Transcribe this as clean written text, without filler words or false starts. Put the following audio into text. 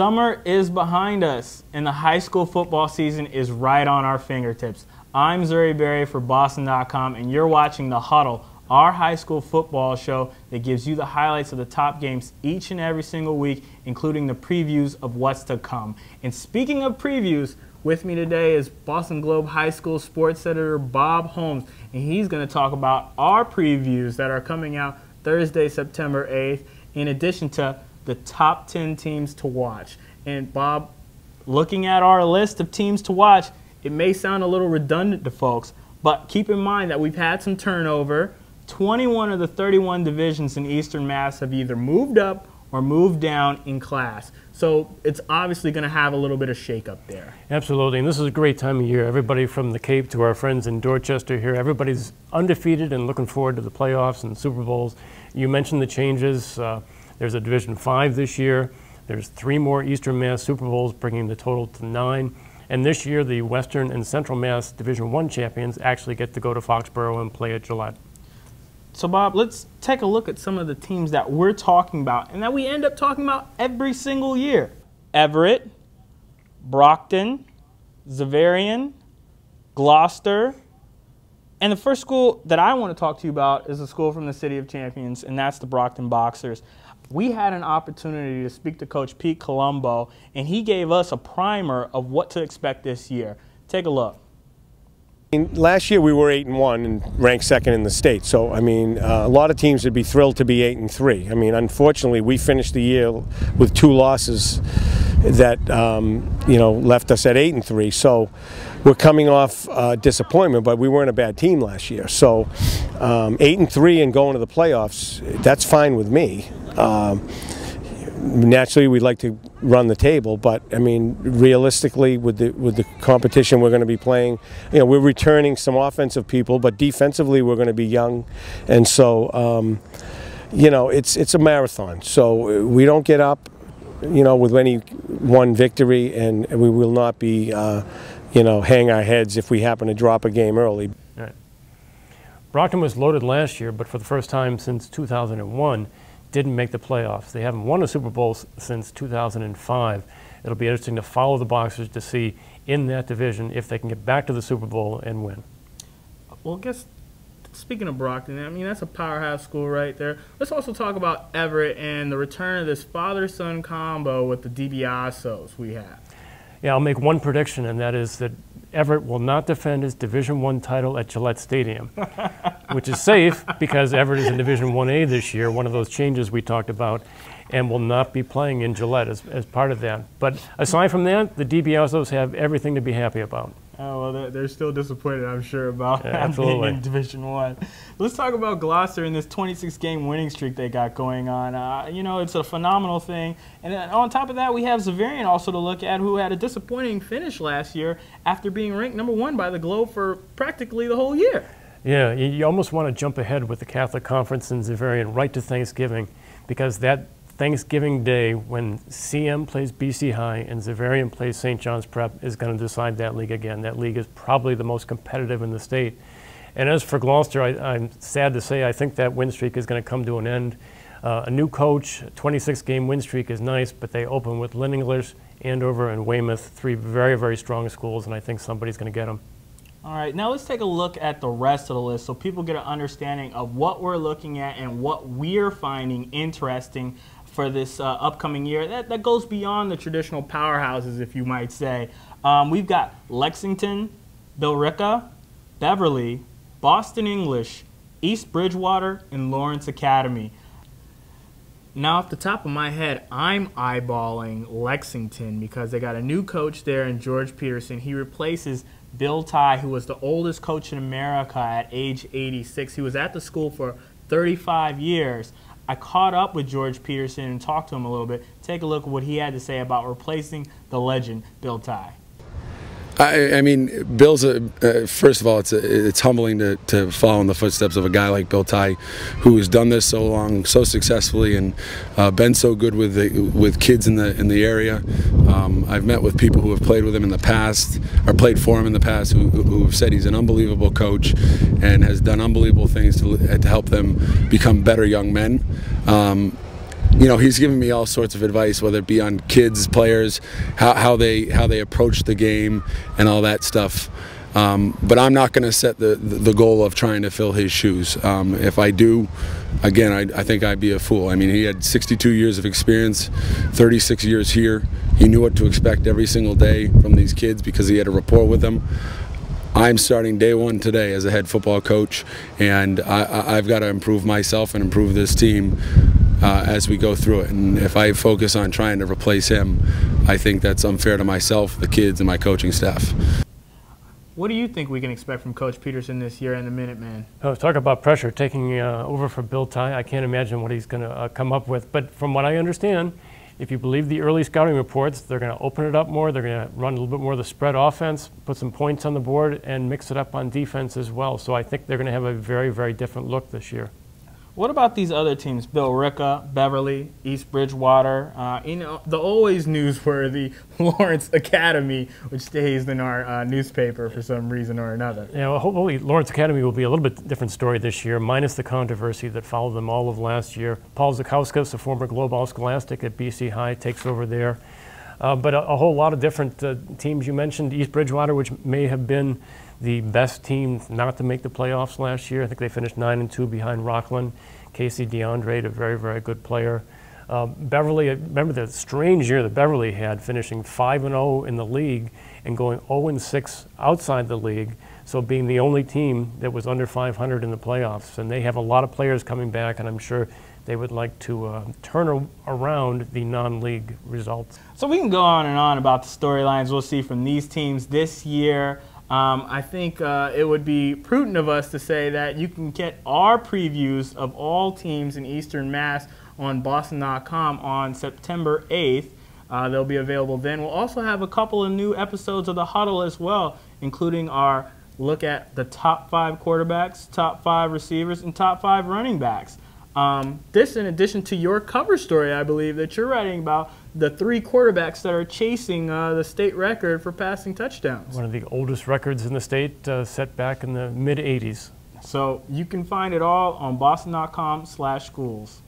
Summer is behind us, and the high school football season is right on our fingertips. I'm Zuri Berry for Boston.com, and you're watching The Huddle, our high school football show that gives you the highlights of the top games each and every single week, including the previews of what's to come. And speaking of previews, with me today is Boston Globe High School sports editor Bob Holmes, and he's going to talk about our previews that are coming out Thursday, September 8th, in addition to the top 10 teams to watch. And Bob, looking at our list of teams to watch, it may sound a little redundant to folks, but keep in mind that we've had some turnover. 21 of the 31 divisions in Eastern Mass have either moved up or moved down in class. So it's obviously going to have a little bit of shakeup there. Absolutely, and this is a great time of year. Everybody from the Cape to our friends in Dorchester here, everybody's undefeated and looking forward to the playoffs and Super Bowls. You mentioned the changes. There's a Division 5 this year. There's 3 more Eastern Mass Super Bowls, bringing the total to 9. And this year, the Western and Central Mass Division 1 champions actually get to go to Foxborough and play at Gillette. So, Bob, let's take a look at some of the teams that we're talking about and that we end up talking about every single year. Everett, Brockton, Xaverian, Gloucester, and the first school that I want to talk to you about is a school from the City of Champions, and that's the Brockton Boxers. We had an opportunity to speak to Coach Pete Colombo, and he gave us a primer of what to expect this year. Take a look. Last year we were 8-1 and ranked second in the state. So I mean, a lot of teams would be thrilled to be 8-3. I mean, unfortunately, we finished the year with 2 losses that left us at 8-3. So we're coming off disappointment, but we weren't a bad team last year. So 8-3 and going to the playoffs, that's fine with me. Naturally, we'd like to run the table, but I mean, realistically, with the competition we're going to be playing, we're returning some offensive people, but defensively we're going to be young, and so it's a marathon. So we don't get up, with any one victory, and we will not be, hang our heads if we happen to drop a game early. All right. Brockton was loaded last year, but for the first time since 2001. Didn't make the playoffs. They haven't won a Super Bowl since 2005. It'll be interesting to follow the Boxers to see in that division if they can get back to the Super Bowl and win. Well, I guess speaking of Brockton, I mean, that's a powerhouse school right there. Let's also talk about Everett and the return of this father-son combo with the DiBiasos we have. Yeah, I'll make one prediction, and that is that Everett will not defend his Division I title at Gillette Stadium, which is safe because Everett is in Division 1A this year, one of those changes we talked about, and will not be playing in Gillette as part of that. But aside from that, the DiBiasos have everything to be happy about. Oh, well, they're still disappointed, I'm sure, about absolutely. being in Division I. Let's talk about Gloucester and this 26-game winning streak they got going on. It's a phenomenal thing. And on top of that, we have Xaverian also to look at, who had a disappointing finish last year after being ranked #1 by the Globe for practically the whole year. Yeah, you almost want to jump ahead with the Catholic Conference and Xaverian right to Thanksgiving, because that Thanksgiving Day, when CM plays BC High and Xaverian plays St. John's Prep, is going to decide that league again. That league is probably the most competitive in the state. And as for Gloucester, I'm sad to say I think that win streak is going to come to an end. A new coach, 26-game win streak is nice, but they open with Lynn English, Andover, and Weymouth, 3 very, very strong schools, and I think somebody's going to get them. All right, now let's take a look at the rest of the list so people get an understanding of what we're looking at and what we're finding interesting for this upcoming year. That goes beyond the traditional powerhouses, if you might say. We've got Lexington, Billerica, Beverly, Boston English, East Bridgewater, and Lawrence Academy. Now, off the top of my head, I'm eyeballing Lexington because they got a new coach there in George Peterson. He replaces Bill Ty, who was the oldest coach in America at age 86. He was at the school for 35 years. I caught up with George Peterson and talked to him a little bit. Take a look at what he had to say about replacing the legend, Bill Ty. I mean, Bill's first of all, it's humbling to follow in the footsteps of a guy like Bill Ty, who has done this so long, so successfully, and been so good with kids in the area. I've met with people who have played with him in the past, or played for him in the past, who have said he's an unbelievable coach and has done unbelievable things to help them become better young men. he's given me all sorts of advice, whether it be on kids, players, how they approach the game and all that stuff. But I'm not going to set the goal of trying to fill his shoes. If I do, again, I think I'd be a fool. I mean, he had 62 years of experience, 36 years here. He knew what to expect every single day from these kids because he had a rapport with them. I'm starting day one today as a head football coach, and I've got to improve myself and improve this team as we go through it. And if I focus on trying to replace him, I think that's unfair to myself, the kids, and my coaching staff. What do you think we can expect from Coach Peterson this year in the Minutemen? Oh, talk about pressure taking over for Bill Ty. I can't imagine what he's going to come up with. But from what I understand, if you believe the early scouting reports, they're going to open it up more. They're going to run a little bit more of the spread offense, put some points on the board, and mix it up on defense as well. So I think they're going to have a very, very different look this year. What about these other teams? Billerica, Beverly, East Bridgewater. The always newsworthy Lawrence Academy, which stays in our newspaper for some reason or another. Yeah, well, hopefully Lawrence Academy will be a little bit different story this year, minus the controversy that followed them all of last year. Paul Zakauskas, a former Globe All-Scholastic at BC High, takes over there. But a whole lot of different teams. You mentioned East Bridgewater, which may have been the best team not to make the playoffs last year. I think they finished 9-2 behind Rockland. Casey DeAndre, a very, very good player. Beverly, remember the strange year that Beverly had, finishing 5-0 in the league and going 0-6 outside the league, so being the only team that was under 500 in the playoffs. And they have a lot of players coming back, and I'm sure they would like to turn around the non-league results. So we can go on and on about the storylines we'll see from these teams this year. I think it would be prudent of us to say that you can get our previews of all teams in Eastern Mass on Boston.com on September 8th. They'll be available then. We'll also have a couple of new episodes of The Huddle as well, including our look at the top 5 quarterbacks, top 5 receivers, and top 5 running backs. This in addition to your cover story, I believe, that you're writing about the 3 quarterbacks that are chasing the state record for passing touchdowns. One of the oldest records in the state, set back in the mid-'80s. So you can find it all on boston.com/schools.